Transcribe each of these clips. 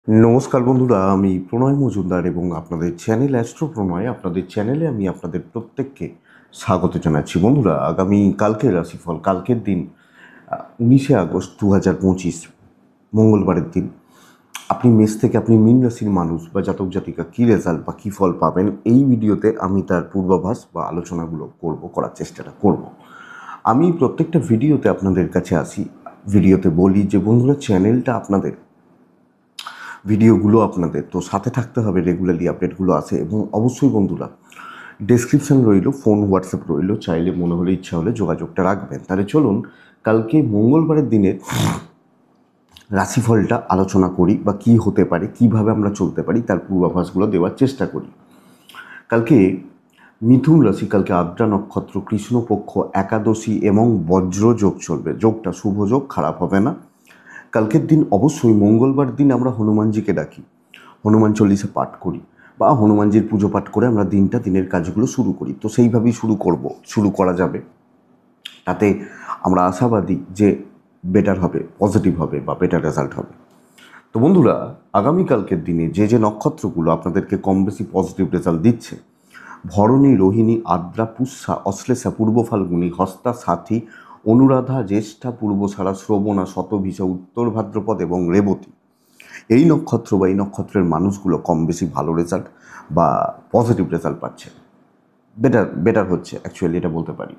নমস্কার বন্ধুরা, আমি প্রণয় মজুমদার এবং আপনাদের চ্যানেল অ্যাস্ট্রো প্রণয়। আপনাদের চ্যানেলে আমি আপনাদের প্রত্যেককে স্বাগত জানাচ্ছি। বন্ধুরা, আগামী কালকের রাশিফল, কালকের দিন 19 আগস্ট 2025 মঙ্গলবারের দিন আপনি মেষ থেকে আপনি মীন রাশির মানুষ বা জাতক জাতিকা কী রেজাল্ট বা কী ফল পাবেন, এই ভিডিওতে আমি তার পূর্বাভাস বা আলোচনাগুলো করার চেষ্টাটা করব। আমি প্রত্যেকটা ভিডিওতে আপনাদের কাছে আসি, ভিডিওতে বলি যে বন্ধুরা, চ্যানেলটা আপনাদের, ভিডিওগুলো আপনাদের, তো সাথে থাকতে হবে, রেগুলারলি আপডেটগুলো আসে। এবং অবশ্যই বন্ধুরা, ডেসক্রিপশান রইল, ফোন হোয়াটসঅ্যাপ রইল, চাইলে মনে হলে ইচ্ছা হলে যোগাযোগটা রাখবেন। তাহলে চলুন কালকে মঙ্গলবারের দিনের রাশিফলটা আলোচনা করি, বা কী হতে পারে, কিভাবে আমরা চলতে পারি তার পূর্বাভাসগুলো দেওয়ার চেষ্টা করি। কালকে মিথুন রাশি, কালকে আদ্রা নক্ষত্র, কৃষ্ণপক্ষ, একাদশী এবং বজ্র যোগ চলবে। যোগটা শুভ যোগ, খারাপ হবে না। কালকের দিন অবশ্যই মঙ্গলবার দিন আমরা হনুমানজিকে ডাকি, হনুমান চল্লিশা পাঠ করি বা হনুমানজির পুজো পাঠ করে আমরা দিনের কাজগুলো শুরু করি। তো সেইভাবেই শুরু করা যাবে। তাতে আমরা আশাবাদী যে বেটার হবে, পজিটিভ হবে বা বেটার রেজাল্ট হবে। তো বন্ধুরা, আগামীকালকের দিনে যে নক্ষত্রগুলো আপনাদেরকে কম বেশি পজিটিভ রেজাল্ট দিচ্ছে: ভরণী, রোহিণী, আদ্রা, পুষ্যা, অশ্লেষা, পূর্ব ফাল্গুনী, হস্তা, সাথী, অনুরাধা, জ্যেষ্ঠা, পূর্বষাঢ়া, শ্রবণা, শতভিষা, উত্তর ভাদ্রপদ এবং রেবতী। এই নক্ষত্র বা এই নক্ষত্রের মানুষগুলো কম বেশি ভালো রেজাল্ট বা পজিটিভ রেজাল্ট পাচ্ছে, বেটার হচ্ছে, অ্যাকচুয়ালি এটা বলতে পারি।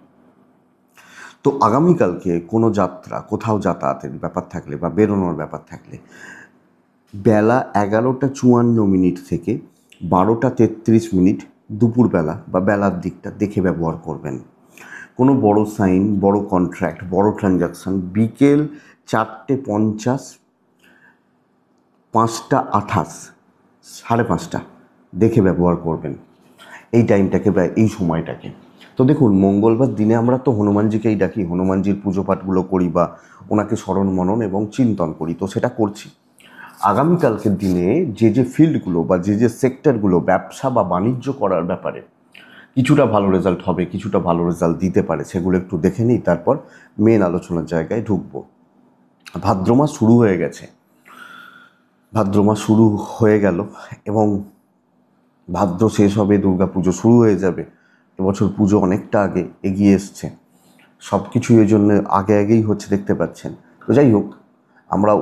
তো আগামীকালকে কোনো যাত্রা, কোথাও যাতায়াতের ব্যাপার থাকলে বা বেরোনোর ব্যাপার থাকলে বেলা 11:54 থেকে 12:33 দুপুরবেলা বা বেলার দিকটা দেখে ব্যবহার করবেন। কোনো বড় সাইন, বড় কন্ট্রাক্ট, বড় ট্রানজাকশান বিকেল 4:50, 5:28, 5:30 দেখে ব্যবহার করবেন এই টাইমটাকে বা এই সময়টাকে। তো দেখুন, মঙ্গলবার দিনে আমরা তো হনুমানজিকেই ডাকি, হনুমানজির পুজো পাঠগুলো করি বা ওনাকে স্মরণ মনন এবং চিন্তন করি, তো সেটা করছি। আগামীকালকের দিনে যে ফিল্ডগুলো বা যে সেক্টরগুলো ব্যবসা বা বাণিজ্য করার ব্যাপারে কিছুটা ভালো রেজাল্ট হবে, কিছুটা ভালো রেজাল্ট দিতে পারে, সেগুলো একটু দেখে নিই, তারপর মেন আলোচনার জায়গায় ঢুকবো। ভাদ্র মাস শুরু হয়ে গেছে, ভাদ্র মাস শুরু হয়ে গেল এবং ভাদ্র শেষ হবে, দুর্গা পুজো শুরু হয়ে যাবে। এবছর পুজো অনেকটা আগে এগিয়ে এসছে, সব কিছুই এই জন্য আগেই হচ্ছে, দেখতে পাচ্ছেন। তো যাই হোক, আমরা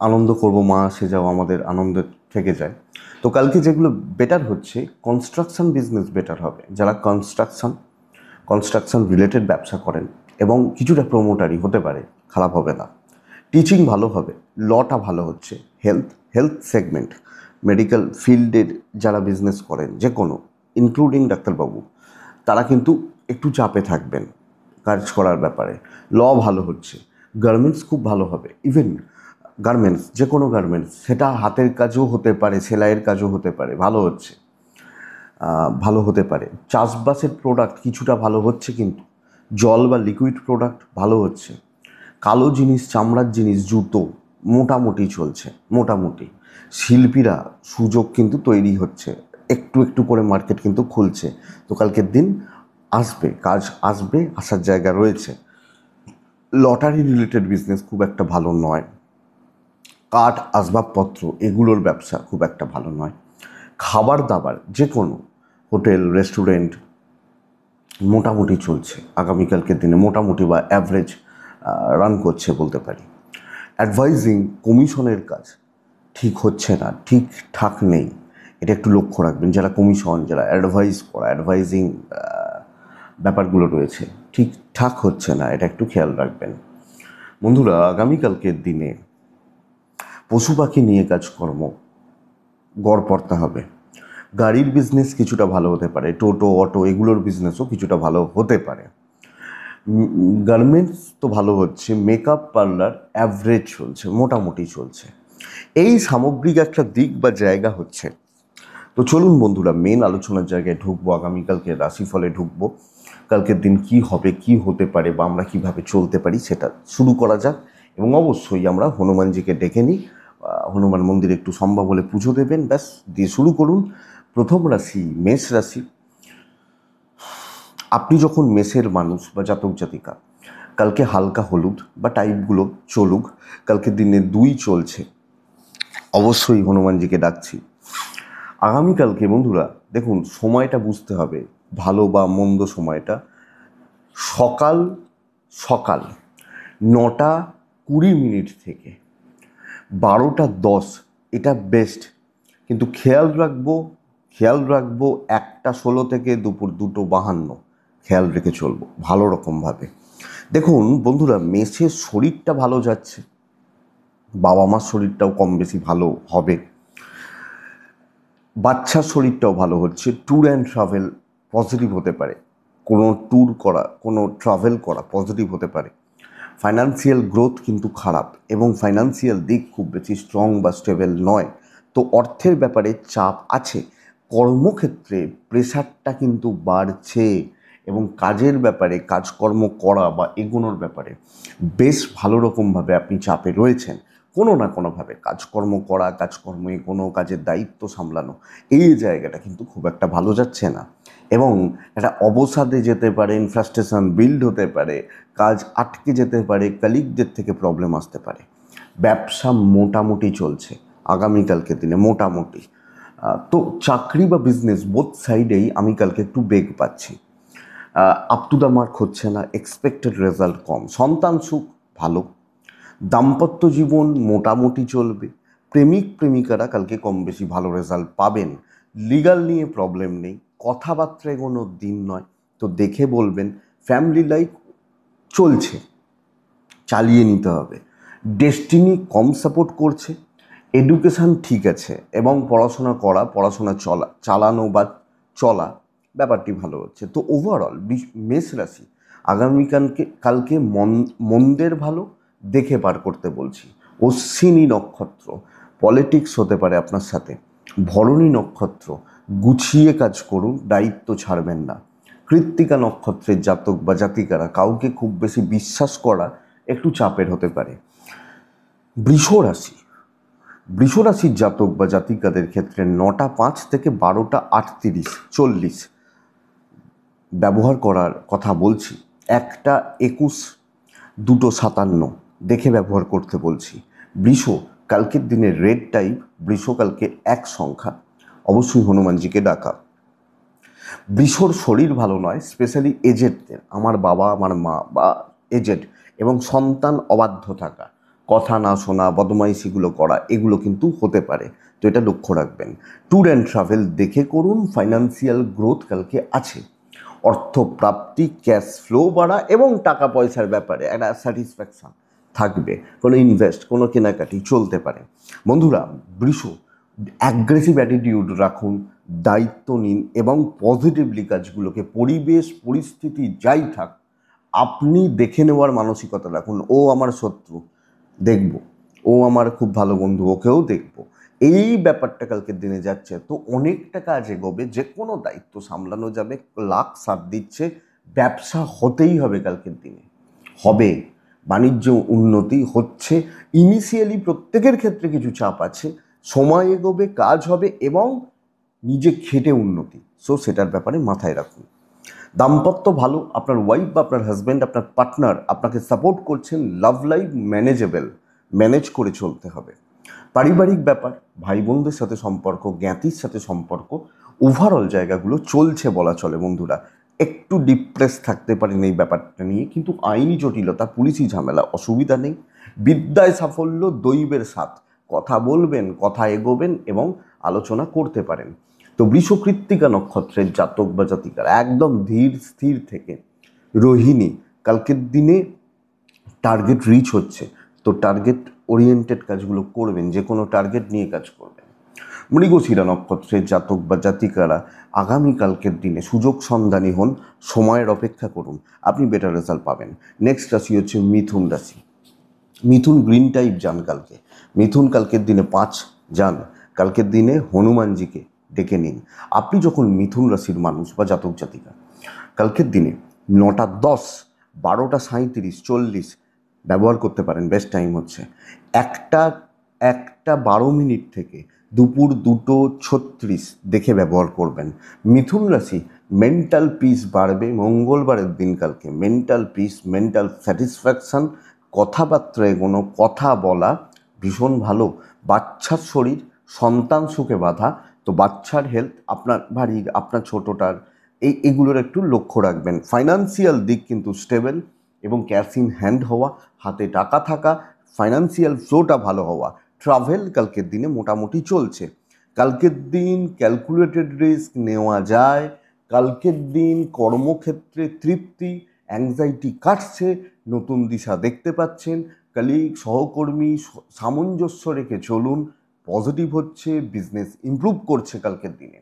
আনন্দ করব, মা আসে যাও, আমাদের আনন্দের থেকে যায়। তো কালকে যেগুলো বেটার হচ্ছে, কনস্ট্রাকশন বিজনেস বেটার হবে। যারা কনস্ট্রাকশন রিলেটেড ব্যবসা করেন এবং কিছুটা প্রমোটারি হতে পারে, খারাপ হবে না। টিচিং ভালো হবে, লটা ভালো হচ্ছে। হেলথ সেগমেন্ট, মেডিকেল ফিল্ডের যারা বিজনেস করেন, যে কোনো, ইনক্লুডিং ডাক্তারবাবু, তারা কিন্তু একটু চাপে থাকবেন কাজ করার ব্যাপারে। ল ভালো হচ্ছে, গার্মেন্টস খুব ভালো হবে। ইভেন গার্মেন্টস, যে কোনো গার্মেন্টস, সেটা হাতের কাজও হতে পারে, সেলাইয়ের কাজও হতে পারে, ভালো হচ্ছে, ভালো হতে পারে। চাষবাসের প্রোডাক্ট কিছুটা ভালো হচ্ছে, কিন্তু জল বা লিকুইড প্রোডাক্ট ভালো হচ্ছে। কালো জিনিস, চামড়ার জিনিস, জুতো মোটামুটি চলছে, মোটামুটি। শিল্পীরা সুযোগ কিন্তু তৈরি হচ্ছে, একটু একটু করে মার্কেট কিন্তু খুলছে। তো কালকের দিন আসবে, কাজ আসবে, আসার জায়গা রয়েছে। লটারি রিলেটেড বিজনেস খুব একটা ভালো নয়। কাঠ, আসবাবপত্র, এগুলোর ব্যবসা খুব একটা ভালো নয়। খাবার দাবার, যে কোনো হোটেল, রেস্টুরেন্ট মোটামুটি চলছে আগামীকালকের দিনে, মোটামুটি বা অ্যাভারেজ রান করছে বলতে পারি। অ্যাডভাইজিং, কমিশনের কাজ ঠিক হচ্ছে না, ঠিকঠাক নেই, এটা একটু লক্ষ্য রাখবেন। যারা কমিশন, যারা অ্যাডভাইজিং ব্যাপারগুলো রয়েছে, ঠিকঠাক হচ্ছে না, এটা একটু খেয়াল রাখবেন। বন্ধুরা, আগামীকালকের দিনে পশু পাখি নিয়ে কাজকর্ম গড় পড়তে হবে। গাড়ির বিজনেস কিছুটা ভালো হতে পারে, টোটো, অটো, এগুলোর বিজনেসও কিছুটা ভালো হতে পারে। গার্মেন্টস তো ভালো হচ্ছে, মেকআপ পার্লার অ্যাভারেজ চলছে, মোটামুটি চলছে। এই সামগ্রিক একটা দিক বা জায়গা হচ্ছে। তো চলুন বন্ধুরা, মেন আলোচনার জায়গায় ঢুকবো, আগামীকালকে রাশিফলে ঢুকবো। কালকের দিন কি হবে, কি হতে পারে বা আমরা কিভাবে চলতে পারি সেটা শুরু করা যাক। এবং অবশ্যই আমরা হনুমানজিকে ডেকে নিই, হনুমান মন্দিরে একটু সম্ভব হলে পুজো দেবেন, ব্যাস, দিয়ে শুরু করুন। প্রথম রাশি মেষ রাশি। আপনি যখন মেষের মানুষ বা জাতক জাতিকা, কালকে হালকা হলুদ বা টাইপগুলো চলুক। কালকের দিনে 2 চলছে, অবশ্যই হনুমানজিকে ডাকছি। আগামীকালকে বন্ধুরা দেখুন, সময়টা বুঝতে হবে, ভালো বা মন্দ সময়টা সকাল সকাল 9:20 থেকে 12:10, এটা বেস্ট। কিন্তু খেয়াল রাখবো 1:16 থেকে দুপুর 2:52, খেয়াল রেখে চলবো ভালো রকমভাবে। দেখুন বন্ধুরা, মেসের শরীরটা ভালো যাচ্ছে, বাবা মার শরীরটাও কম বেশি ভালো হবে, বাচ্চার শরীরটাও ভালো হচ্ছে, ট্যুর অ্যান্ড ট্রাভেল পজিটিভ হতে পারে, কোনো ট্যুর করা, কোনো ট্রাভেল করা পজিটিভ হতে পারে। ফাইন্যান্সিয়াল গ্রোথ কিন্তু খারাপ এবং ফাইন্যান্সিয়াল দিক খুব বেশি স্ট্রং বা স্টেবল নয়। তো অর্থের ব্যাপারে চাপ আছে, কর্মক্ষেত্রে প্রেশারটা কিন্তু বাড়ছে এবং কাজের ব্যাপারে, কাজকর্ম করা বা এগোনোর ব্যাপারে বেশ ভালো রকমভাবে আপনি চাপে রয়েছেন। কোনো না কোনোভাবে কাজকর্ম করা, কাজকর্ম এগোনো, কাজের দায়িত্ব সামলানো, এই জায়গাটা কিন্তু খুব একটা ভালো যাচ্ছে না এবং একটা অবসাদে যেতে পারেন, ফ্রাস্ট্রেশন বিল্ড হতে পারে, কাজ আটকে যেতে পারে, কালিগদের থেকে প্রবলেম আসতে পারে। ব্যবসা মোটামুটি চলছে আগামীকালকের দিনে, মোটামুটি। তো চাকরি বা বিজনেস বোথ সাইডেই আমি কালকে একটু বেগ পাচ্ছি। আপ টু দ্য মার্ক হচ্ছে না, এক্সপেক্টেড রেজাল্ট কম। সন্তান সুখ ভালো, দাম্পত্য জীবন মোটামুটি চলবে, প্রেমিক প্রেমিকারা কালকে কম বেশি ভালো রেজাল্ট পাবেন, লিগাল নিয়ে প্রবলেম নেই, কথাবার্তায় কোনো দিন নয়, তো দেখে বলবেন। ফ্যামিলি লাইফ চলছে, চালিয়ে নিতে হবে। ডেস্টিনি কম সাপোর্ট করছে, এডুকেশান ঠিক আছে এবং পড়াশোনা চালানো বা চলা ব্যাপারটি ভালো হচ্ছে। তো ওভারঅল মেষ রাশি কালকে মন্দের ভালো দেখে পার করতে বলছি। অশ্বিনী নক্ষত্র, পলিটিক্স হতে পারে আপনার সাথে। ভরণী নক্ষত্র, গুছিয়ে কাজ করুন, দায়িত্ব ছাড়বেন না। কৃত্তিকা নক্ষত্রের জাতক বা জাতিকারা কাউকে খুব বেশি বিশ্বাস করা একটু চাপের হতে পারে। বৃষ রাশির জাতক বা জাতিকাদের ক্ষেত্রে 9:05 থেকে 12:38, 40 ব্যবহার করার কথা বলছি। 1:21, 2:57 দেখে ব্যবহার করতে বলছি। বৃষ কালকের দিনে রেড টাইপ, বৃষ কালকে 1 সংখ্যা, অবশ্যই হনুমানজিকে ডাকা। বৃষর শরীর ভালো নয়, স্পেশালি এজেডদের, আমার বাবা, আমার মা বা এজেড, এবং সন্তান অবাধ্য থাকা, কথা না শোনা, বদমাইশিগুলো করা, এগুলো কিন্তু হতে পারে, তো এটা লক্ষ্য রাখবেন। ট্যুর অ্যান্ড ট্রাভেল দেখে করুন। ফাইন্যান্সিয়াল গ্রোথ কালকে আছে, অর্থপ্রাপ্তি, ক্যাশ ফ্লো বাড়া এবং টাকা পয়সার ব্যাপারে একটা স্যাটিসফ্যাকশান থাকবে, কোনো ইনভেস্ট, কোনো কেনাকাটি চলতে পারে। বন্ধুরা, বৃষ অ্যাগ্রেসিভ অ্যাটিটিউড রাখুন, দায়িত্ব নিন এবং পজিটিভলি কাজগুলোকে, পরিবেশ পরিস্থিতি যাই থাক, আপনি দেখে নেওয়ার মানসিকতা রাখুন। ও আমার শত্রু, দেখব, ও আমার খুব ভালো বন্ধু, ওকেও দেখব, এই ব্যাপারটা কালকের দিনে যাচ্ছে। তো অনেকটা কাজ এগোবে, যে কোনো দায়িত্ব সামলানো যাবে, লাখ সাথ দিচ্ছে, ব্যবসা হতেই হবে কালকের দিনে, হবে, বাণিজ্য উন্নতি হচ্ছে। ইনিশিয়ালি প্রত্যেকের ক্ষেত্রে কিছু চাপ আছে, সময় এগোবে, কাজ হবে এবং নিজে খেটে উন্নতি, সো সেটার ব্যাপারে মাথায় রাখুন। দাম্পত্য ভালো, আপনার ওয়াইফ বা আপনার হাজব্যান্ড, আপনার পার্টনার আপনাকে সাপোর্ট করছেন, লাভ লাইফ ম্যানেজেবল, ম্যানেজ করে চলতে হবে। পারিবারিক ব্যাপার, ভাই বোনদের সাথে সম্পর্ক, জ্ঞাতির সাথে সম্পর্ক, ওভারঅল জায়গাগুলো চলছে বলা চলে। বন্ধুরা, একটু ডিপ্রেস থাকতে পারেন এই ব্যাপারটা নিয়ে, কিন্তু আইনি জটিলতা, পুলিশি ঝামেলা, অসুবিধা নেই। বিদ্যায় সাফল্য, দৈবের সাথ, কথা বলবেন, কথা এগোবেন এবং আলোচনা করতে পারেন। তো বৃষকৃত্তিকা নক্ষত্রের জাতক বা জাতিকারা একদম ধীর স্থির থেকে, রোহিণী কালকের দিনে টার্গেট রিচ হচ্ছে, তো টার্গেট ওরিয়েন্টেড কাজগুলো করবেন, যে কোনো টার্গেট নিয়ে কাজ করবেন। মৃগশিরা নক্ষত্রের জাতক বা জাতিকারা আগামীকালকের দিনে সুযোগ সন্ধানী হন, সময়ের অপেক্ষা করুন, আপনি বেটার রেজাল্ট পাবেন। নেক্সট রাশি হচ্ছে মিথুন রাশি। মিথুন গ্রিন টাইপ যান কালকে, মিথুন কালকের দিনে 5 যান, কালকের দিনে হনুমানজিকে ডেকে নিন। আপনি যখন মিথুন রাশির মানুষ বা জাতক জাতিকা, কালকের দিনে 9:10, 12:37, 40 ব্যবহার করতে পারেন, বেস্ট টাইম হচ্ছে। 1:12 থেকে দুপুর 2:36 দেখে ব্যবহার করবেন। মিথুন রাশি মেন্টাল পিস বাড়বে মঙ্গলবারের দিন কালকে, মেন্টাল পিস, মেন্টাল স্যাটিসফ্যাকশান, কথাবার্তায় কোনো কথা বলা, ভীষণ ভালো। বাচ্চার শরীর সন্তান সুখে বাঁধা, তো বাচ্চার হেলথ, আপনার বাড়ির, আপনার ছোটোটার, এগুলোর একটু লক্ষ্য রাখবেন। ফাইন্যান্সিয়াল দিক কিন্তু স্টেবল এবং ক্যাশ ইন হ্যান্ড হওয়া, হাতে টাকা থাকা, ফাইন্যান্সিয়াল ফ্লোটা ভালো হওয়া। ট্রাভেল কালকের দিনে মোটামুটি চলছে। কালকের দিন ক্যালকুলেটেড রিস্ক নেওয়া যায়। কালকের দিন কর্মক্ষেত্রে তৃপ্তি, অ্যাংজাইটি কাটছে, নতুন দিশা দেখতে পাচ্ছেন। কলিগ, সহকর্মী সামঞ্জস্য রেখে চলুন, পজিটিভ হচ্ছে, বিজনেস ইমপ্রুভ করছে কালকের দিনে।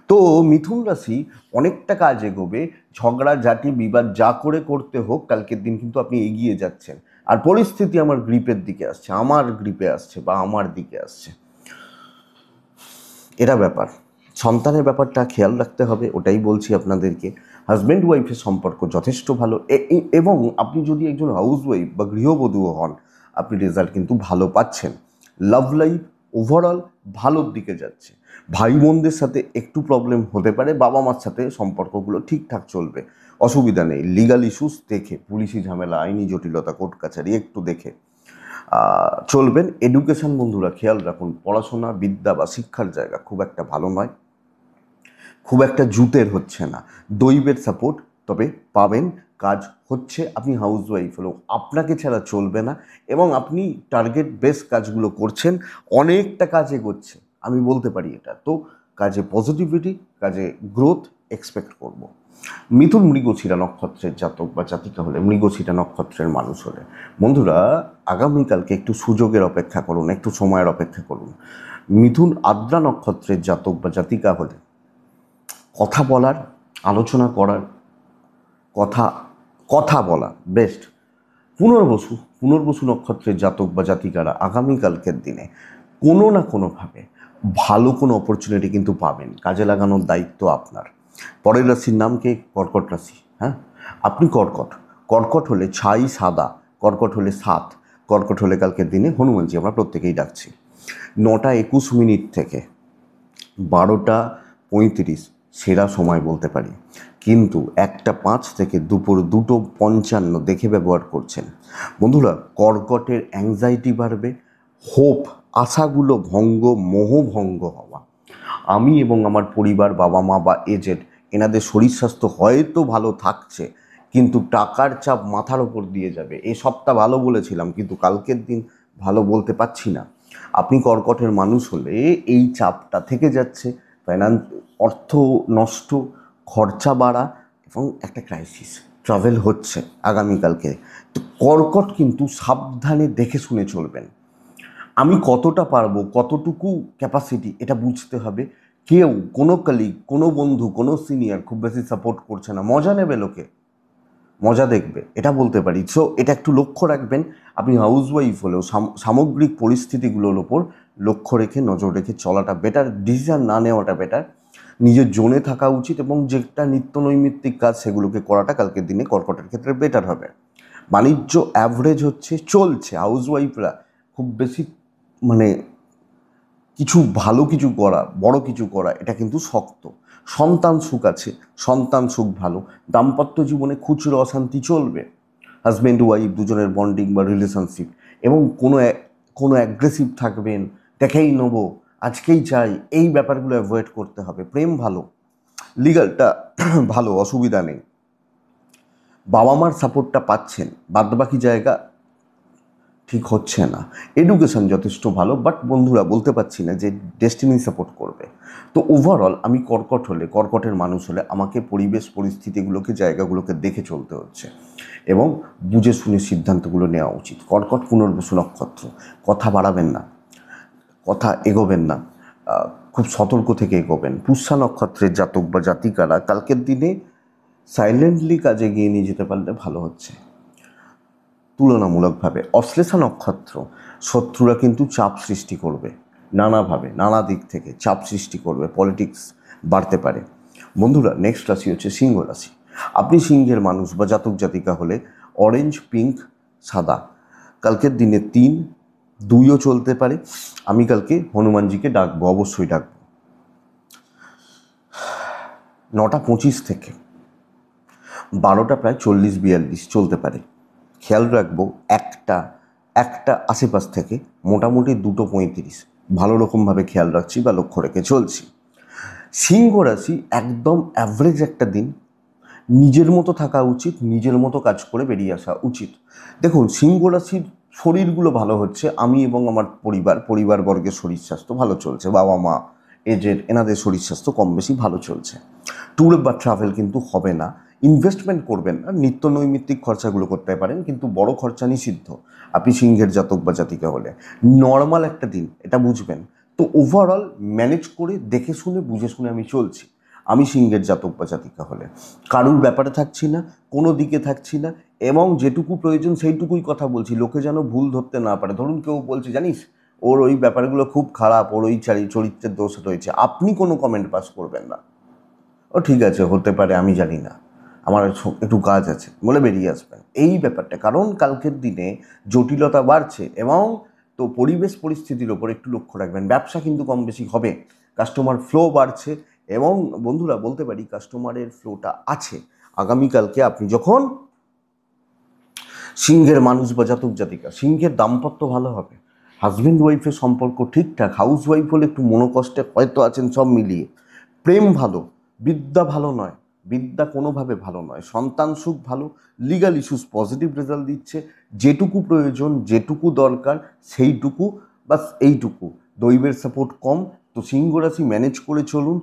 তো মিথুন রাশি অনেকটা কাজ এগোবে, ঝগড়া ঝাঁটি বিবাদ যা করে করতে হোক কালকের দিন কিন্তু আপনি এগিয়ে যাচ্ছেন। আর পরিস্থিতি আমার গ্রিপের দিকে আসছে, আমার গ্রিপে আসছে বা আমার দিকে আসছে, এটা ব্যাপার। সন্তানের ব্যাপারটা খেয়াল রাখতে হবে, ওটাই বলছি আপনাদেরকে। হাজব্যান্ড ওয়াইফের সম্পর্ক যথেষ্ট ভালো, এবং আপনি যদি একজন হাউস ওয়াইফ বা গৃহবধূও হন, আপনি রেজাল্ট কিন্তু ভালো পাচ্ছেন। লাভ লাইফ ওভারঅল ভালোর দিকে যাচ্ছে। ভাই বোনদের সাথে একটু প্রবলেম হতে পারে, বাবা মার সাথে সম্পর্কগুলো ঠিকঠাক চলবে, অসুবিধা নেই। লিগাল ইস্যুস দেখে, পুলিশি ঝামেলা, আইনি জটিলতা, কোর্ট কাছারি একটু দেখে চলবেন। এডুকেশন বন্ধুরা খেয়াল রাখুন, পড়াশোনা, বিদ্যা বা শিক্ষার জায়গা খুব একটা ভালো নয়, খুব একটা জুতের হচ্ছে না। দৈবের সাপোর্ট তবে পাবেন, কাজ হচ্ছে। আপনি হাউস ওয়াইফ হলেও আপনাকে ছাড়া চলবে না, এবং আপনি টার্গেট বেস কাজগুলো করছেন, অনেকটা কাজ এগোচ্ছে, আমি বলতে পারি এটা। তো কাজে পজিটিভিটি, কাজে গ্রোথ এক্সপেক্ট করব। মিথুন মৃগশিরা নক্ষত্রের জাতক বা জাতিকা হলে, মৃগশিরা নক্ষত্রের মানুষ হলে বন্ধুরা আগামীকালকে একটু সুযোগের অপেক্ষা করুন, একটু সময়ের অপেক্ষা করুন। মিথুন আদ্রা নক্ষত্রের জাতক বা জাতিকা হলে কথা বলার, আলোচনা করার, কথা কথা বলা বেস্ট। পুনর্বসু নক্ষত্রের জাতক বা জাতিকারা আগামীকালকের দিনে কোনো না কোনোভাবে ভালো কোনো অপরচুনিটি কিন্তু পাবেন, কাজে লাগানোর দায়িত্ব আপনার। পরের রাশির নাম কি? কর্কট রাশি। হ্যাঁ, আপনি কর্কট। কর্কট হলে ছাই সাদা, কর্কট হলে 7, কর্কট হলে কালকের দিনে হনুমানজি আমরা প্রত্যেকেই ডাকছি। 9:21 থেকে 12:35 সেরা সময় বলতে পারি, কিন্তু 1:05 থেকে দুপুর 2:55 দেখে ব্যবহার করছেন। বন্ধুরা কর্কটের অ্যাংজাইটি বাড়বে, হোপ, আশাগুলো ভঙ্গ, মোহভঙ্গ হওয়া। আমি এবং আমার পরিবার, বাবা মা বা এজেড, এনাদের শরীর স্বাস্থ্য হয়তো ভালো থাকছে, কিন্তু টাকার চাপ মাথার ওপর দিয়ে যাবে। এই সপ্তাহ ভালো বলেছিলাম, কিন্তু কালকের দিন ভালো বলতে পারছি না। আপনি কর্কটের মানুষ হলে এই চাপটা থেকে যাচ্ছে, অর্থ নষ্ট, খরচা বাড়া এবং একটা ক্রাইসিস। ট্রাভেল হচ্ছে আগামীকালকে, তো কর্কট কিন্তু সাবধানে দেখে শুনে চলবেন। আমি কতটা পারবো, কতটুকু ক্যাপাসিটি, এটা বুঝতে হবে। কেউ, কোনো কলিগ, কোনো বন্ধু, কোনো সিনিয়র খুব বেশি সাপোর্ট করছে না, মজা নেবে লোকে, মজা দেখবে, এটা বলতে পারি। সো এটা একটু লক্ষ্য রাখবেন। আপনি হাউস ওয়াইফ হলেও সামগ্রিক পরিস্থিতিগুলোর ওপর লক্ষ্য রেখে, নজর রেখে চলাটা বেটার, ডিসিশন না নেওয়াটা বেটার। নিজের জোনে থাকা উচিত, এবং যেটা নিত্য নৈমিত্তিক কাজ সেগুলোকে করাটা কালকের দিনে কর্কটের ক্ষেত্রে বেটার হবে। বাণিজ্য অ্যাভারেজ হচ্ছে, চলছে। হাউস ওয়াইফরা খুব বেশি মানে কিছু ভালো কিছু করা, বড় কিছু করা, এটা কিন্তু শক্ত। সন্তান সুখ আছে, সন্তান সুখ ভালো। দাম্পত্য জীবনে খুচরো অশান্তি চলবে, হাজব্যান্ড ওয়াইফ দুজনের বন্ডিং বা রিলেশনশিপ, এবং কোনো অ্যাগ্রেসিভ থাকবেন, দেখেই নেবো, আজকেই চাই, এই ব্যাপারগুলো অ্যাভয়েড করতে হবে। প্রেম ভালো, লিগালটা ভালো, অসুবিধা নেই। বাবা মার সাপোর্টটা পাচ্ছেন, বাদবাকি জায়গা ঠিক হচ্ছে না। এডুকেশন যথেষ্ট ভালো, বাট বন্ধুরা বলতে পারছি না যে ডেস্টিনি সাপোর্ট করবে। তো ওভারঅল আমি কর্কট হলে, কর্কটের মানুষ হলে আমাকে পরিবেশ পরিস্থিতিগুলোকে, জায়গাগুলোকে দেখে চলতে হচ্ছে, এবং বুঝে শুনে সিদ্ধান্তগুলো নেওয়া উচিত। কর্কট পুনর্বসু নক্ষত্র, কথা বাড়াবেন না, কথা এগোবেন না, খুব সতর্ক থেকে এগোবেন। পুষ্যা নক্ষত্রের জাতক বা জাতিকারা কালকের দিনে সাইলেন্টলি কাজে এগিয়ে নিয়ে যেতে পারলে ভালো হচ্ছে তুলনামূলকভাবে। অশ্লেষা নক্ষত্র, শত্রুরা কিন্তু চাপ সৃষ্টি করবে, নানাভাবে, নানা দিক থেকে চাপ সৃষ্টি করবে, পলিটিক্স বাড়তে পারে। বন্ধুরা নেক্সট রাশি হচ্ছে সিংহ রাশি। আপনি সিংহের মানুষ বা জাতক জাতিকা হলে অরেঞ্জ, পিঙ্ক, সাদা, কালকের দিনে 3, 2ও চলতে পারে। আমি কালকে হনুমানজিকে ডাকবো, অবশ্যই ডাকবো। 9:25 থেকে 12:40-42 চলতে পারে। খেয়াল রাখবো 1টা একটা আশেপাশ থেকে মোটামুটি 2:35 ভালো রকমভাবে খেয়াল রাখছি বা লক্ষ্য রেখে চলছি। সিংহ রাশি একদম অ্যাভারেজ একটা দিন, নিজের মতো থাকা উচিত, নিজের মতো কাজ করে বেরিয়ে আসা উচিত। দেখুন, সিংহ রাশির শরীরগুলো ভালো হচ্ছে, আমি এবং আমার পরিবারবর্গের শরীর স্বাস্থ্য ভালো চলছে, বাবা মা এজের এনাদের শরীর স্বাস্থ্য কম বেশি ভালো চলছে। ট্যুর বা ট্রাভেল কিন্তু হবে না, ইনভেস্টমেন্ট করবেন না, নিত্য নৈমিত্তিক খরচাগুলো করতে পারেন, কিন্তু বড় খরচা নিষিদ্ধ আপনি সিংহের জাতক বা জাতিকা হলে। নর্মাল একটা দিন, এটা বুঝবেন। তো ওভারঅল ম্যানেজ করে দেখে শুনে বুঝে শুনে আমি চলছি, আমি সিংহের জাতক বা জাতিকা হলে। কারুর ব্যাপারে থাকছি না, কোনো দিকে থাকছি না, এবং যেটুকু প্রয়োজন সেইটুকুই কথা বলছি, লোকে যেন ভুল ধরতে না পারে। ধরুন কেউ বলছে, জানিস ওর ওই ব্যাপারগুলো খুব খারাপ, ওর ওই চরিত্রের দোষ রয়েছে, আপনি কোনো কমেন্ট পাস করবেন না। ও ঠিক আছে, হতে পারে, আমি জানি না, আমার একটু কাজ আছে বলে বেরিয়ে আসবেন, এই ব্যাপারটা। কারণ কালকের দিনে জটিলতা বাড়ছে, এবং তো পরিবেশ পরিস্থিতির ওপর একটু লক্ষ্য রাখবেন। ব্যবসা কিন্তু কম বেশি হবে, কাস্টমার ফ্লো বাড়ছে, এবং বন্ধুরা বলতে পারি কাস্টমারের ফ্লোটা আছে। আগামীকালকে আপনি যখন সিংহের মানুষ বা জাতক জাতিকা, সিংহের দাম্পত্য ভালো হবে, হাজব্যান্ড ওয়াইফের সম্পর্ক ঠিকঠাক, হাউস ওয়াইফ হলে একটু মনোকষ্টে হয়তো আছেন, সব মিলিয়ে প্রেম ভালো, বিদ্যা ভালো নয়, বিদ্যা কোনোভাবে ভালো নয়, সন্তান সুখ ভালো, লিগাল ইস্যুস পজিটিভ রেজাল্ট দিচ্ছে, যেটুকু প্রয়োজন যেটুকু দরকার সেইটুকু, বাস এইটুকু। দৈবের সাপোর্ট কম, তো সিংহ রাশি ম্যানেজ করে চলুন।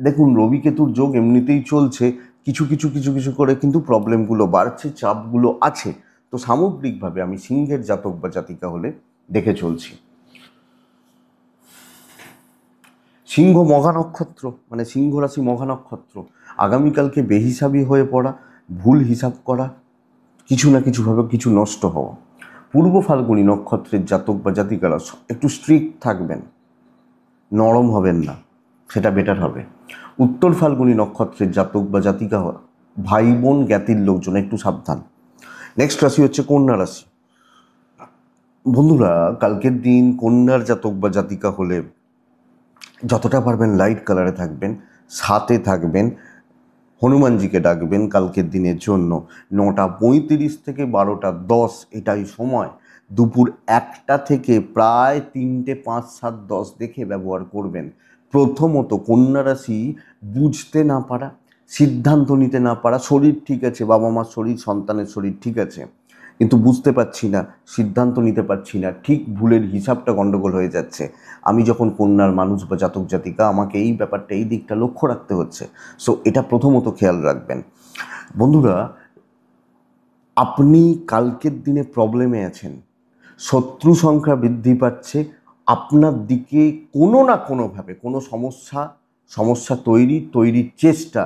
দেখুন, রবি কেতুর যোগ এমনিতেই চলছে, কিছু কিছু কিছু কিছু করে কিন্তু প্রবলেমগুলো বাড়ছে, চাপগুলো আছে। তো সামগ্রিকভাবে আমি সিংহের জাতক বা জাতিকা হলে দেখে চলছি। সিংহ মঘা নক্ষত্র, মানে সিংহ রাশি মঘা নক্ষত্র, আগামীকালকে বেহিসাবি হয়ে পড়া, ভুল হিসাব করা, কিছু না কিছুভাবে কিছু নষ্ট হওয়া। পূর্ব ফাল্গুনী নক্ষত্রের জাতক বা জাতিকারা একটু স্ট্রিক্ট থাকবেন, নরম হবেন না, সেটা বেটার হবে। উত্তর ফাল্গুনী নক্ষত্রের জাতক বা জাতিকা ভাই বোন জ্ঞাতির লোকজন একটু সাবধান। নেক্সট রাশি হচ্ছে কন্যা রাশি। বন্ধুরা, কালকের দিন কন্যার জাতক বা জাতিকা হলে যতটা পারবেন লাইট কালারে থাকবেন, সাথে থাকবেন, হনুমানজিকে ডাকবেন কালকের দিনের জন্য। 9:35 থেকে 12:10 এটাই সময়। দুপুর 1টা থেকে প্রায় 3টে 5 7 10 দেখে ব্যবহার করবেন। প্রথমত কন্যা রাশি বুঝতে না পারা, সিদ্ধান্ত নিতে না পারা, শরীর ঠিক আছে, বাবা মার শরীর, সন্তানের শরীর ঠিক আছে, কিন্তু বুঝতে পারছি না, সিদ্ধান্ত নিতে পারছি না, ঠিক ভুলের হিসাবটা গণ্ডগোল হয়ে যাচ্ছে। আমি যখন কন্যার মানুষ বা জাতক জাতিকা, আমাকে এই ব্যাপারটা, এই দিকটা লক্ষ্য রাখতে হচ্ছে। সো এটা প্রথমত খেয়াল রাখবেন। বন্ধুরা, আপনি কালকের দিনে প্রবলেমে আছেন, শত্রু সংখ্যা বৃদ্ধি পাচ্ছে, আপনার দিকে কোনো না কোনোভাবে কোনো সমস্যা তৈরির চেষ্টা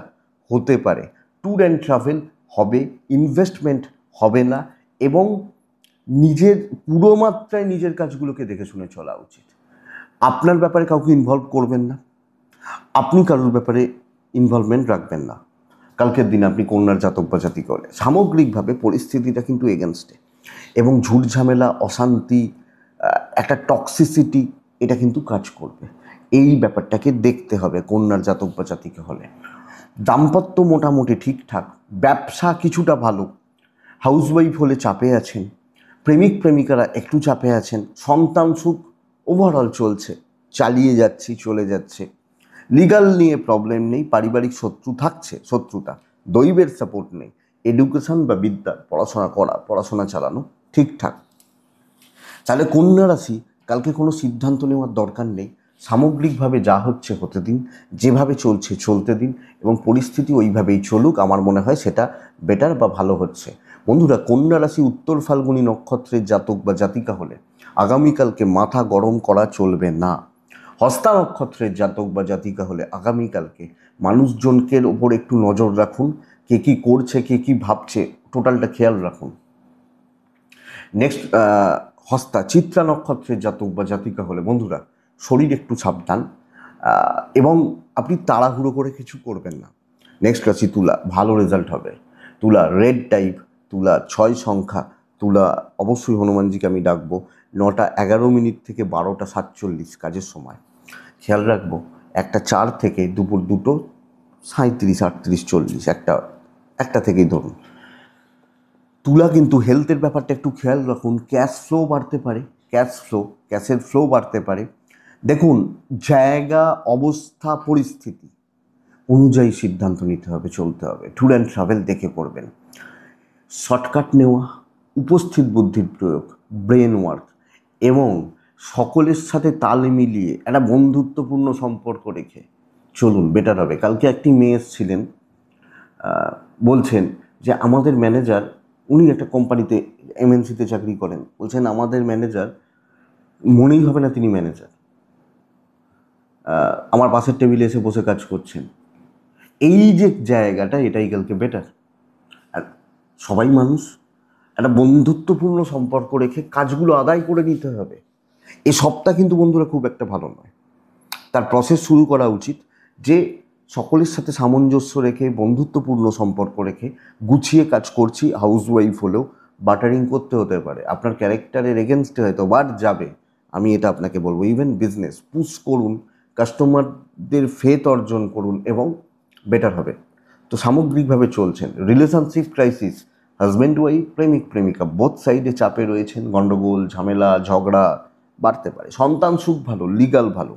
হতে পারে। ট্যুর অ্যান্ড ট্রাভেল হবে, ইনভেস্টমেন্ট হবে না, এবং নিজের পুরো মাত্রায় নিজের কাজগুলোকে দেখে শুনে চলা উচিত। আপনার ব্যাপারে কাউকে ইনভলভ করবেন না, আপনি কারোর ব্যাপারে ইনভলভমেন্ট রাখবেন না। কালকের দিনে আপনি কন্যার জাতক বা জাতিকা হলে সামগ্রিকভাবে পরিস্থিতিটা কিন্তু এগেনস্টে, এবং ঝুট ঝামেলা, অশান্তি, একটা টক্সিসিটি, এটা কিন্তু কাজ করবে। এই ব্যাপারটাকে দেখতে হবে কন্যার জাতক বা জাতিকা হলে। দাম্পত্য মোটামুটি ঠিকঠাক, ব্যবসা কিছুটা ভালো, হাউসওয়াইফ হলে চাপে আছেন, প্রেমিক প্রেমিকারা একটু চাপে আছেন, সন্তান সুখ ওভারঅল চলছে, চালিয়ে যাচ্ছি, চলে যাচ্ছে। লিগাল নিয়ে প্রবলেম নেই, পারিবারিক শত্রুতা, দৈবের সাপোর্ট নেই, এডুকেশন বা বিদ্যা, পড়াশোনা চালানো ঠিকঠাক। তাহলে কন্যা রাশি কালকে কোনো সিদ্ধান্ত নেওয়ার দরকার নেই, সামগ্রিকভাবে যা হচ্ছে হতে দিন, যেভাবে চলছে চলতে দিন, এবং পরিস্থিতি ওইভাবেই চলুক। আমার মনে হয় সেটা বেটার বা ভালো হচ্ছে। বন্ধুরা, কন্যা রাশি উত্তর ফাল্গুনী নক্ষত্রের জাতক বা জাতিকা হলে আগামীকালকে মাথা গরম করা চলবে না। হস্তা নক্ষত্রের জাতক বা জাতিকা হলে আগামীকালকে মানুষজনকের ওপর একটু নজর রাখুন, কে কী করছে, কে কী ভাবছে, টোটালটা খেয়াল রাখুন। নেক্সট, চিত্রা নক্ষত্রের জাতক বা জাতিকা হলে বন্ধুরা শরীর একটু সাবধান, এবং আপনি তাড়াহুড়ো করে কিছু করবেন না। নেক্সট রাশি তুলা, ভালো রেজাল্ট হবে। তুলা রেড টাইপ, তুলা 6 সংখ্যা, তুলা অবশ্যই হনুমানজিকে আমি ডাকবো। 9:11 থেকে 12:47 কাজের সময় খেয়াল রাখবো। 1:04 থেকে দুপুর 2:37 38 40, একটা থেকেই ধরুন। তুলা কিন্তু হেলথের ব্যাপারটা একটু খেয়াল রাখুন। ক্যাশ ফ্লো বাড়তে পারে, ক্যাশের ফ্লো বাড়তে পারে। দেখুন, জায়গা, অবস্থা, পরিস্থিতি অনুযায়ী সিদ্ধান্ত নিতে হবে, চলতে হবে। ট্যুর অ্যান্ড ট্রাভেল দেখে করবেন। শর্টকাট নেওয়া, উপস্থিত বুদ্ধির প্রয়োগ, ব্রেন ওয়ার্ক এবং সকলের সাথে তাল মিলিয়ে একটা বন্ধুত্বপূর্ণ সম্পর্ক রেখে চলুন, বেটার হবে। কালকে একটি মেয়ে এসেছিলেন, বলছেন যে আমাদের ম্যানেজার, উনি একটা কোম্পানিতে এমএনসিতে চাকরি করেন, বলছেন আমাদের ম্যানেজার মনেই হবে না তিনি ম্যানেজার, আমার পাশের টেবিলে এসে বসে কাজ করছেন। এই যে জায়গাটা, এটাই কালকে বেটার। আর সবাই মানুষ, একটা বন্ধুত্বপূর্ণ সম্পর্ক রেখে কাজগুলো আদায় করে নিতে হবে। এই সপ্তাহ কিন্তু বন্ধুরা খুব একটা ভালো নয়। তার প্রসেস শুরু করা উচিত যে সকলের সাথে সামঞ্জস্য রেখে, বন্ধুত্বপূর্ণ সম্পর্ক রেখে গুছিয়ে কাজ করছি। হাউসওয়াইফ হলেও বাটারিং করতে হতে পারে, আপনার ক্যারেক্টারের এগেনস্টে হয়তো বাট যাবে, আমি এটা আপনাকে বলবো। ইভেন বিজনেস পুশ করুন, কাস্টমারদের ফেথ অর্জন করুন এবং বেটার হবে। তো সামগ্রিকভাবে চলছেন। রিলেশনশিপ ক্রাইসিস, হাজব্যান্ড ওয়াইফ, প্রেমিক প্রেমিকা বোথ সাইডে চাপে রয়েছেন, গণ্ডগোল, ঝামেলা, ঝগড়া বাড়তে পারে। সন্তান সুখ ভালো, লিগাল ভালো।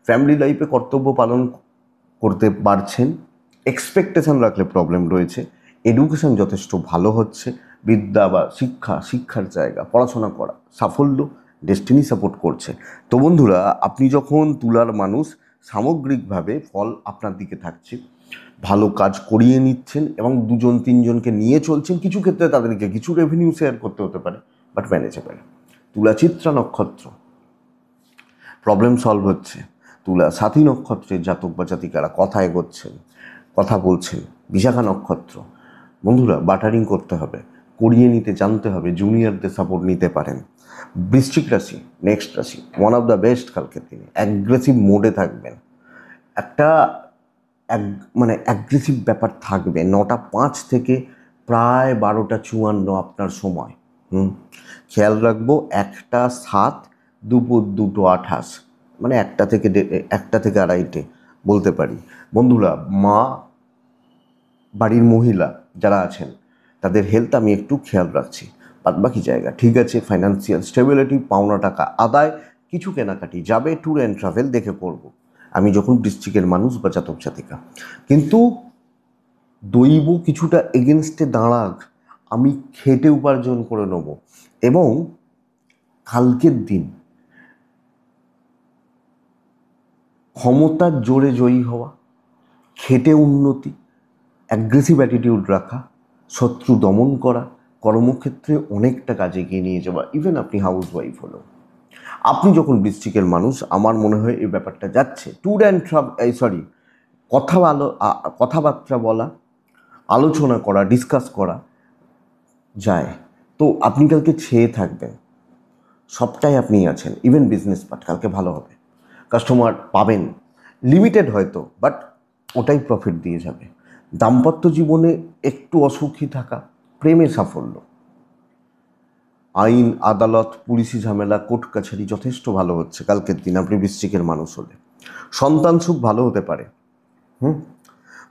ফ্যামিলি লাইফে কর্তব্য পালন করতে পারছেন। এক্সপেকটেশন রাখলে প্রবলেম রয়েছে। এডুকেশন যথেষ্ট ভালো হচ্ছে। বিদ্যা বা শিক্ষার জায়গা, পড়াশোনা করা, সাফল্য, ডেস্টিনি সাপোর্ট করছে। তো বন্ধুরা, আপনি যখন তুলার মানুষ, সামগ্রিকভাবে ফল আপনার দিকে থাকছে। ভালো কাজ করিয়ে নিচ্ছেন এবং দুজন তিনজনকে নিয়ে চলছেন। কিছু ক্ষেত্রে তাদেরকে কিছু রেভিনিউ শেয়ার করতে হতে পারে, বাট ম্যানেজেবল। তুলা চিত্রা নক্ষত্র, প্রবলেম সলভ হচ্ছে। তুলা সাথী নক্ষত্রের জাতক বা জাতিকারা কথা এগোচ্ছেন, কথা বলছেন। বিশাখা নক্ষত্র, বন্ধুরা বাটারিং করতে হবে, করিয়ে নিতে জানতে হবে, জুনিয়রদের সাপোর্ট নিতে পারেন। বৃশ্চিক রাশি, নেক্সট রাশি, ওয়ান অফ দ্য বেস্ট কালকের দিনে। অ্যাগ্রেসিভ মোডে থাকবেন, একটা অ্যাগ্রেসিভ ব্যাপার থাকবে। 9টা 5 থেকে প্রায় 12টা 54 আপনার সময়। খেয়াল রাখবো, 1টা 7, দুপুর 2টো 28, মানে 1টা থেকে 2:30 বলতে পারি। বন্ধুরা, মা, বাড়ির মহিলা যারা আছেন তাদের হেলথ আমি একটু খেয়াল রাখছি। বাকি জায়গা ঠিক আছে। ফাইন্যান্সিয়াল স্টেবিলিটি, পাওনা টাকা আদায়, কিছু কেনাকাটি যাবে, ট্যুর অ্যান্ড ট্রাভেল দেখে করব আমি যখন বৃশ্চিকের মানুষ বা জাতক জাতিকা। কিন্তু দৈব কিছুটা এগেনস্টে দাঁড়াক, আমি খেটে উপার্জন করে নেব। এবং কালকের দিন ক্ষমতার জোরে জয়ী হওয়া, খেটে উন্নতি, অ্যাগ্রেসিভ অ্যাটিটিউড রাখা, শত্রু দমন করা, কর্মক্ষেত্রে অনেকটা কাজে এগিয়ে নিয়ে যাওয়া। ইভেন আপনি হাউস ওয়াইফ হলেও, আপনি যখন বৃশ্চিকের মানুষ, আমার মনে হয় এই ব্যাপারটা যাচ্ছে। ট্যুর অ্যান্ড ট্রাভেল, কথাবার্তা বলা, আলোচনা করা, ডিসকাস করা যায়। তো আপনি কালকে ছেয়ে থাকবেন, সবটাই আপনি আছেন। ইভেন বিজনেস পার্ট কালকে ভালো হবে, কাস্টমার পাবেন, লিমিটেড হয়তো, বাট ওটাই প্রফিট দিয়ে যাবে। দাম্পত্য জীবনে একটু অসুখী থাকা, প্রেমে সাফল্য। আইন, আদালত, পুলিশি ঝামেলা, কোর্ট কাছারি যথেষ্ট ভালো হচ্ছে কালকের দিন আপনি বৃশ্চিকের মানুষ হলে। সন্তান সুখ ভালো হতে পারে।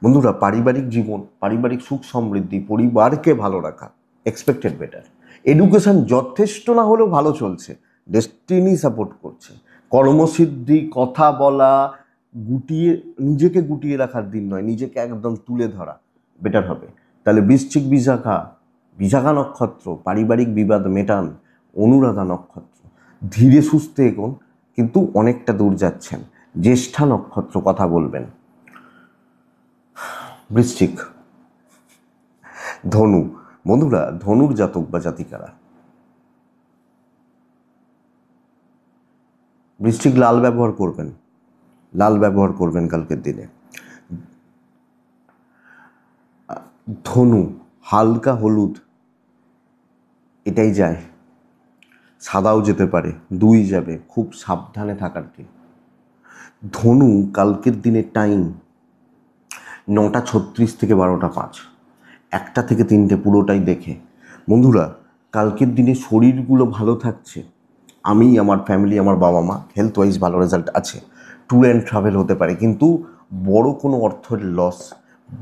বন্ধুরা, পারিবারিক জীবন, পারিবারিক সুখ সমৃদ্ধি, পরিবারকে ভালো রাখা, এক্সপেক্টেড বেটার। এডুকেশন যথেষ্ট না হলেও ভালো চলছে, ডেস্টিনি সাপোর্ট করছে। কর্মসিদ্ধি, কথা বলা, নিজেকে গুটিয়ে রাখার দিন নয়, নিজেকে একদম তুলে ধরা, বেটার হবে। তাহলে বৃশ্চিক, বিশাখা নক্ষত্র, পারিবারিক বিবাদ মেটান। অনুরাধা নক্ষত্র, ধীরে সুস্থে এগোন, কিন্তু অনেকটা দূর যাচ্ছেন। জ্যেষ্ঠা নক্ষত্র, কথা বলবেন। বৃশ্চিক, ধনু, বন্ধুরা ধনুর জাতক বা জাতিকারা, বৃশ্চিক লাল ব্যবহার করবেন কালকের দিনে। ধনু হালকা হলুদ, এটাই যায়, সাদাও যেতে পারে, 2 যাবে, খুব সাবধানে থাকার দিন। ধনু কালকের দিনের টাইম 9টা 36 থেকে 12টা 5, 1টা থেকে 3টে পুরোটাই দেখে। বন্ধুরা, কালকের দিনে শরীরগুলো ভালো থাকছে, আমি, আমার ফ্যামিলি, আমার বাবা মা হেলথ ওয়াইজ ভালো রেজাল্ট আছে। ট্যুর অ্যান্ড ট্রাভেল হতে পারে, কিন্তু বড় কোনো অর্থের লস,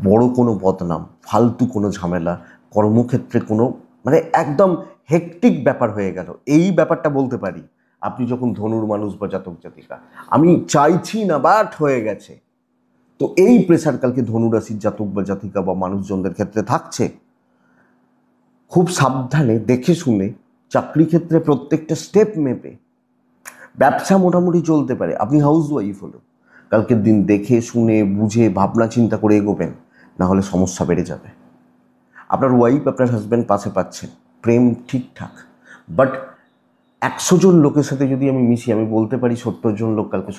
বড় কোনো বদনাম, ফালতু কোনো ঝামেলা, কর্মক্ষেত্রে কোনো মানে একদম হেকটিক ব্যাপার হয়ে গেল। এই ব্যাপারটা বলতে পারি আপনি যখন ধনুর মানুষ বা জাতক জাতিকা, আমি চাইছি না বাট হয়ে গেছে, তো এই প্রেশার কালকে ধনুরাশির জাতক বা জাতিকা বা মানুষজনদের ক্ষেত্রে থাকছে। খুব সাবধানে দেখে শুনে চাকরি ক্ষেত্রে প্রত্যেকটা স্টেপ মেপে ব্যবসা মোটামুটি চলতে পারে। আপনি হাউস ওয়াইফ হলো, কালকের দিন দেখে শুনে বুঝে ভাবনা চিন্তা করে এগোবেন, না হলে সমস্যা বেড়ে যাবে। আপনার ওয়াইফ আপনার হাজব্যান্ড পাশে পাচ্ছেন, প্রেম ঠিকঠাক, বাট 100 জন লোকের সাথে যদি আমি মিশি, আমি বলতে পারি 70 জন লোক কালকে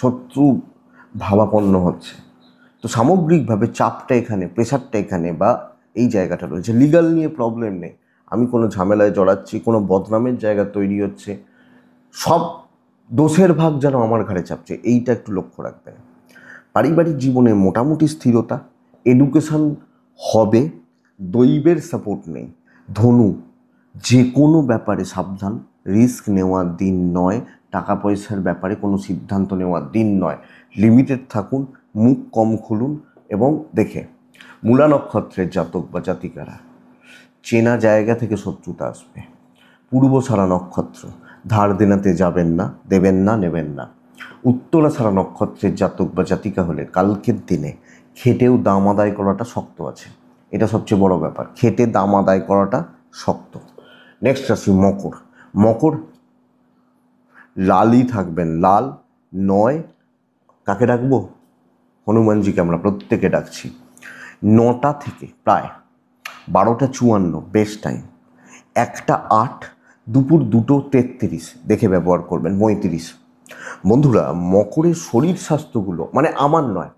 শত্রু ভাবাপন্ন হচ্ছে। তো সামগ্রিকভাবে চাপটা এখানে, প্রেশারটা এখানে বা এই জায়গাটা রয়েছে। লিগাল নিয়ে প্রবলেম নেই, আমি কোনো ঝামেলায় জড়াচ্ছি, কোনো বদনামের জায়গা তৈরি হচ্ছে, সব দোষের ভাগ যেন আমার ঘাড়ে চাপছে, এইটা একটু লক্ষ্য রাখবেন। পারিবারিক জীবনে মোটামুটি স্থিরতা, এডুকেশন হবে, দৈবের সাপোর্ট নেই। ধনু, যে কোনো ব্যাপারে সাবধান, রিস্ক নেওয়ার দিন নয়, টাকা পয়সার ব্যাপারে কোনো সিদ্ধান্ত নেওয়ার দিন নয়, লিমিটেড থাকুন, মুখ কম খুলুন। এবং দেখে মূলা নক্ষত্রের জাতক বা জাতিকারা, চেনা জায়গা থেকে শত্রুতা আসবে। পূর্বসারা নক্ষত্র, ধার দেনাতে যাবেন না, দেবেন না, নেবেন না। উত্তরাছাড়া নক্ষত্রের জাতক বা জাতিকা হলে কালকের দিনে খেটেও দাম আদায় করাটা শক্ত আছে, এটা সবচেয়ে বড় ব্যাপার, খেটে দাম আদায় করাটা শক্ত। নেক্সট রাশি মকর। মকর, লালই থাকবেন, লাল নয়, কাকে ডাকবো? হনুমানজিকে আমরা প্রত্যেকে ডাকছি। 9টা থেকে প্রায় 12টা 54 বেস্ট টাইম, 1টা 8, দুপুর 2টো 33 দেখে ব্যবহার করবেন, 35। বন্ধুরা, মকরের শরীর স্বাস্থ্যগুলো, মানে আমার নয়,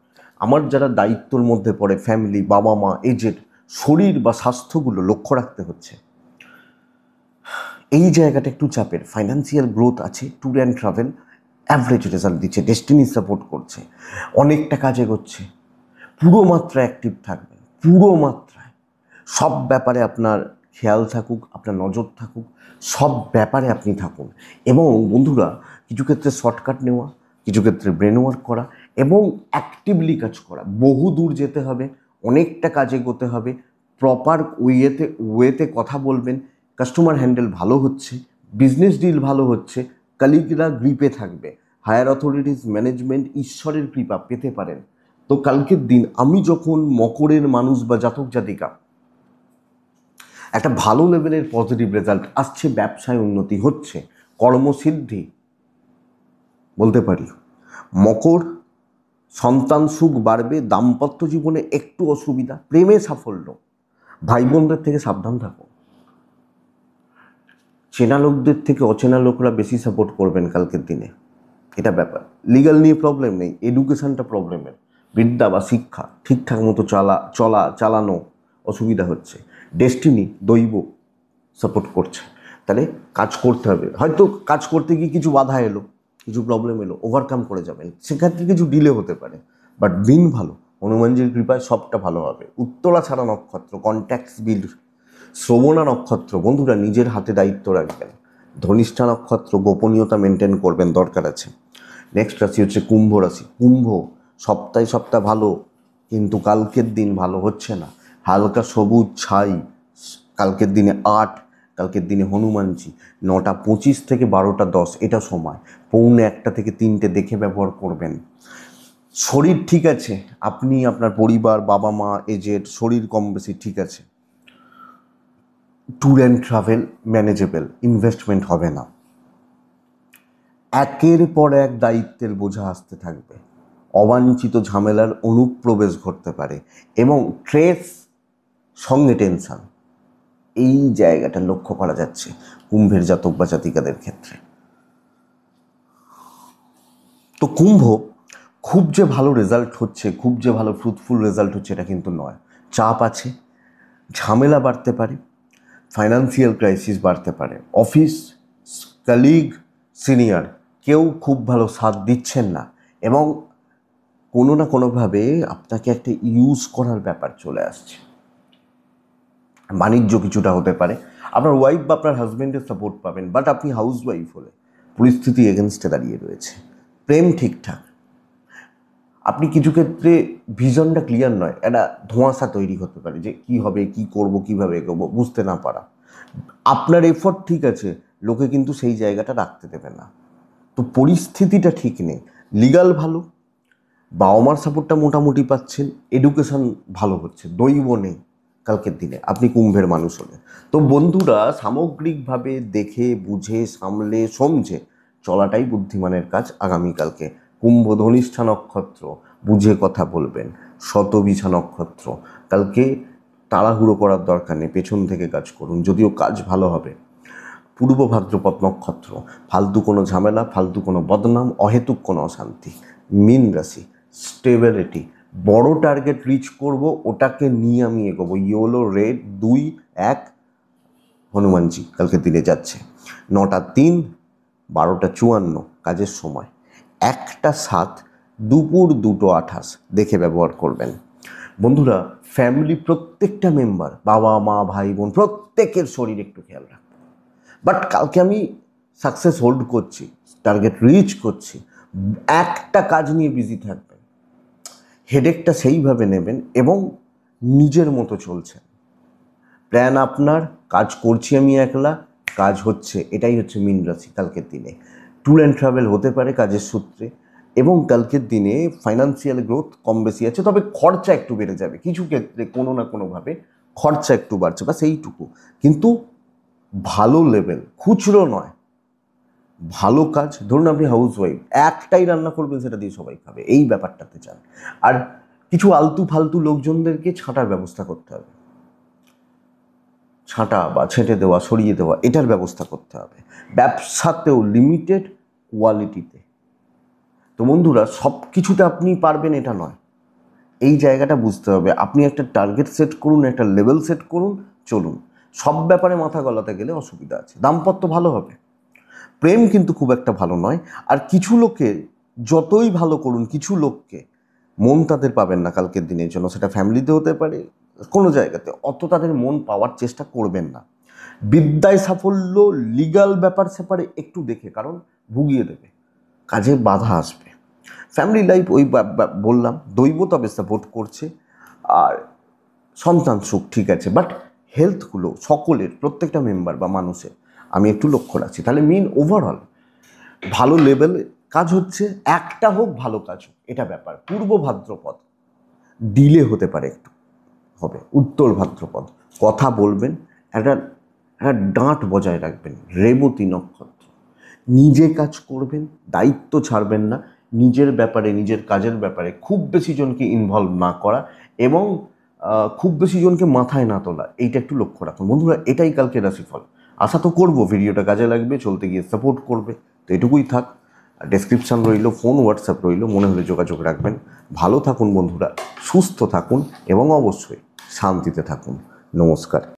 আমার যারা দায়িত্বর মধ্যে পড়ে, ফ্যামিলি, বাবা মা, এজেড, শরীর বা স্বাস্থ্যগুলো লক্ষ্য রাখতে হচ্ছে। এই জায়গাটা একটু চাপের। ফাইন্যান্সিয়াল গ্রোথ আছে, tour and travel average result দিচ্ছে, ডেস্টিনি সাপোর্ট করছে, অনেকটা কাজে করছে। পুরো মাত্রায় অ্যাক্টিভ থাকবেন, পুরো মাত্রায় সব ব্যাপারে আপনার খেয়াল থাকুক, আপনার নজর থাকুক, সব ব্যাপারে আপনি থাকুন। এবং বন্ধুরা, কিছু ক্ষেত্রে শর্টকাট নেওয়া, কিছু ক্ষেত্রে ব্রেন ওয়ার্ক করা এবং অ্যাক্টিভলি কাজ করা। বহু দূর যেতে হবে, অনেকটা কাজে এগোতে হবে, প্রপার ওয়েতে কথা বলবেন, কাস্টমার হ্যান্ডেল ভালো হচ্ছে, বিজনেস ডিল ভালো হচ্ছে, কালিগরা গ্রিপে থাকবে, হায়ার অথরিটিস, ম্যানেজমেন্ট, ঈশ্বরের কৃপা পেতে পারেন। তো কালকের দিন আমি যখন মকরের মানুষ বা জাতক জাতিকা, একটা ভালো লেভেলের পজিটিভ রেজাল্ট আসছে, ব্যবসায় উন্নতি হচ্ছে, কর্মসিদ্ধি বলতে পারি। মকর, সন্তান সুখ বাড়বে, দাম্পত্য জীবনে একটু অসুবিধা, প্রেমে সাফল্য, ভাই বোনদের থেকে সাবধান থাকো। চেনা লোকদের থেকে অচেনা লোকরা বেশি সাপোর্ট করবেন কালকের দিনে, এটা ব্যাপার। লিগাল নিয়ে প্রবলেম নেই, এডুকেশনটা প্রবলেমের, বিদ্যা বা শিক্ষা ঠিকঠাক মতো চালানো অসুবিধা হচ্ছে। ডেস্টিনি, দৈব সাপোর্ট করছে, তাহলে কাজ করতে হবে। হয়তো কাজ করতে গিয়ে কিছু বাধা এলো, কিছু প্রবলেম এলো, ওভারকাম করে যাবেন, সেক্ষেত্রে কিছু ডিলে হতে পারে, বাট দিন ভালো, হনুমানজির কৃপায় সবটা ভালো হবে। উত্তরাছাড়া নক্ষত্র, কন্ট্যাক্টস বিল্ড। শ্রবণা নক্ষত্র, বন্ধুরা নিজের হাতে দায়িত্ব রাখবেন। ধনিষ্ঠা নক্ষত্র, গোপনীয়তা মেনটেন করবেন, দরকার আছে। নেক্সট রাশি হচ্ছে কুম্ভ রাশি। কুম্ভ, সপ্তাহে ভালো, কিন্তু কালকের দিন ভালো হচ্ছে না। হালকা সবুজ ছাই, কালকের দিনে 8, কালকের দিনে হনুমানজি। 9টা 25 থেকে 12টা 10 এটা সময়, 1:45 থেকে 3টে দেখে ব্যবহার করবেন। শরীর ঠিক আছে, আপনি, আপনার পরিবার, বাবা মা, এজেড, শরীর কম বেশি ঠিক আছে। Tour and travel manageable, investment হবে না। একের পর এক দায়িত্বের বোঝা আসতে থাকবে, অবাঞ্ছিত ঝামেলার অনুপ্রবেশ ঘটতে পারে এবং স্ট্রেস সঙ্গে টেনশন, এই জায়গাটা লক্ষ্য করা যাচ্ছে কুম্ভের জাতক বা জাতিকাদের ক্ষেত্রে। তো কুম্ভ, খুব যে ভালো রেজাল্ট হচ্ছে, খুব যে ভালো ফ্রুটফুল রেজাল্ট হচ্ছে এটা কিন্তু নয়। চাপ আছে, ঝামেলা বাড়তে পারে, ফাইন্যান্সিয়াল ক্রাইসিস বাড়তে পারে, অফিস কলিগ, সিনিয়র কেউ খুব ভালো সাথ দিচ্ছেন না এবং কোনো না কোনোভাবে আপনাকে একটা ইউজ করার ব্যাপার চলে আসছে। বাণিজ্য কিছুটা হতে পারে, আপনার ওয়াইফ বা আপনার হাজব্যান্ডের সাপোর্ট পাবেন, বাট আপনি হাউস ওয়াইফ হলে পরিস্থিতি এগেনস্টে দাঁড়িয়ে রয়েছে। প্রেম ঠিকঠাক, আপনি কিছু ক্ষেত্রে ভিশনটা ক্লিয়ার নয়, একটা ধোঁয়াশা তৈরি হতে পারে যে কী হবে, কী করব, কীভাবে এগোবো বুঝতে না পারা। আপনার এফর্ট ঠিক আছে, লোকে কিন্তু সেই জায়গাটা রাখতে দেবে না। তো পরিস্থিতিটা ঠিক নেই। লিগাল ভালো, বাবা মার সাপোর্টটা মোটামুটি পাচ্ছেন, এডুকেশন ভালো হচ্ছে, দৈব নেই কালকের দিনে আপনি কুম্ভের মানুষ হলে। তো বন্ধুরা, সামগ্রিকভাবে দেখে বুঝে সামলে সমঝে চলাটাই বুদ্ধিমানের কাজ আগামীকালকে। কুম্ভ ধনিষ্ঠা নক্ষত্র, বুঝে কথা বলবেন। শতবিশা নক্ষত্র, কালকে তাড়াহুড়ো করার দরকার নেই, পেছন থেকে কাজ করুন, যদিও কাজ ভালো হবে। পূর্ব ভাদ্রপদ নক্ষত্র, ফালতু কোনো ঝামেলা, ফালতু কোনো বদনাম, অহেতুক কোনো অশান্তি। মীন রাশি, স্টেবিলিটি, বড় টার্গেট রিচ করব, ওটাকে নিয়ে আমি এগোবো। ইয়োলো রেড 2-1 হনুমানজি কালকের দিনে যাচ্ছে। 9টা 3, 12টা 54 কাজের সময়। 1টা 7, দুপুর 2টো 28 দেখে ব্যবহার করবেন। বন্ধুরা, ফ্যামিলি প্রত্যেকটা মেম্বার, বাবা মা ভাই বোন প্রত্যেকের শরীর একটু খেয়াল রাখবেন। বাট কালকে আমি সাকসেস হোল্ড করছি, টার্গেট রিচ করছি। একটা কাজ নিয়ে বিজি থাকবেন, হেডেকটা সেইভাবে নেবেন এবং নিজের মতো চলছেন। প্ল্যান আপনার, কাজ করছি আমি একলা, কাজ হচ্ছে, এটাই হচ্ছে মীন রাশি কালকের দিনে। ট্যুর অ্যান্ড ট্রাভেল হতে পারে কাজের সূত্রে, এবং কালকের দিনে ফাইন্যান্সিয়াল গ্রোথ কম বেশি আছে, তবে খরচা একটু বেড়ে যাবে কিছু ক্ষেত্রে, কোনো না কোনোভাবে খরচা একটু বাড়ছে, বা সেইটুকু। কিন্তু ভালো লেভেল, খুচরো নয়, ভালো কাজ। ধরুন আপনি হাউস ওয়াইফ, একটাই রান্না করবেন, সেটা দিয়ে সবাই খাবে, এই ব্যাপারটাতে চান। আর কিছু আলতু ফালতু লোকজনদেরকে ছাঁটার ব্যবস্থা করতে হবে, ছাঁটা বা ছেঁটে দেওয়া, সরিয়ে দেওয়া, এটার ব্যবস্থা করতে হবে। ব্যবসাতেও লিমিটেড কোয়ালিটিতে। তো বন্ধুরা, সব কিছুতে আপনি পারবেন এটা নয়, এই জায়গাটা বুঝতে হবে। আপনি একটা টার্গেট সেট করুন, একটা লেভেল সেট করুন, চলুন। সব ব্যাপারে মাথা গলাতে গেলে অসুবিধা আছে। দাম্পত্য ভালো হবে, প্রেম কিন্তু খুব একটা ভালো নয়। আর কিছু লোকে যতই ভালো করুন, কিছু লোককে মন তাদের পাবেন না কালকের দিনের জন্য, সেটা ফ্যামিলিতে হতে পারে, কোনো জায়গাতে অত তাদের মন পাওয়ার চেষ্টা করবেন না। বিদ্যায় সাফল্য, লিগাল ব্যাপার স্যাপারে একটু দেখে, কারণ ভুগিয়ে দেবে, কাজে বাধা আসবে। ফ্যামিলি লাইফ ওই বললাম, দৈব তবে সাপোর্ট করছে, আর সন্তান সুখ ঠিক আছে। বাট হেলথগুলো সকলের, প্রত্যেকটা মেম্বার বা মানুষের আমি একটু লক্ষ্য রাখছি। তাহলে মেন ওভারঅল ভালো লেভেলে কাজ হচ্ছে, একটা হোক ভালো কাজ হোক, এটা ব্যাপার। পূর্ব ভাদ্রপদ ডিলে হতে পারে, একটু হবে। উত্তর ভাদ্রপদ কথা বলবেন, একটা একটা ডাঁট বজায় রাখবেন। রেবতী নক্ষত্র, নিজে কাজ করবেন, দায়িত্ব ছাড়বেন না, নিজের ব্যাপারে, নিজের কাজের ব্যাপারে খুব বেশি জনকে ইনভলভ না করা, এবং খুব বেশি জনকে মাথায় না তোলা, এইটা একটু লক্ষ্য রাখুন। বন্ধুরা, এটাই কালকে রাশিফল। আশা তো করবো ভিডিওটা কাজে লাগবে, চলতে গিয়ে সাপোর্ট করবে। তো এটুকুই থাক। ডেসক্রিপশান রইল, ফোন হোয়াটসঅ্যাপ রইল, মনে হলে যোগাযোগ রাখবেন। ভালো থাকুন বন্ধুরা, সুস্থ থাকুন, এবং অবশ্যই শান্তিতে থাকুন। নমস্কার।